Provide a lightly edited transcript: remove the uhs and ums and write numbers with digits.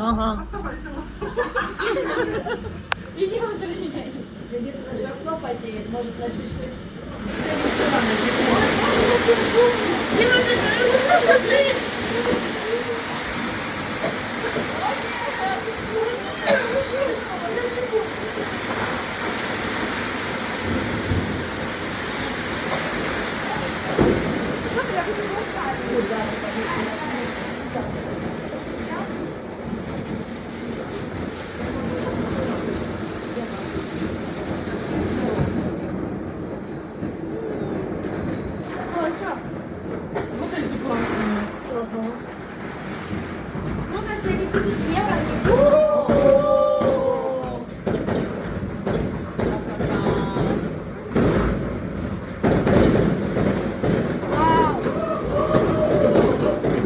Ага. Оставайся вот. И не возвращайся. Единственное, что окно потеет, может начать что-нибудь. Дима, ты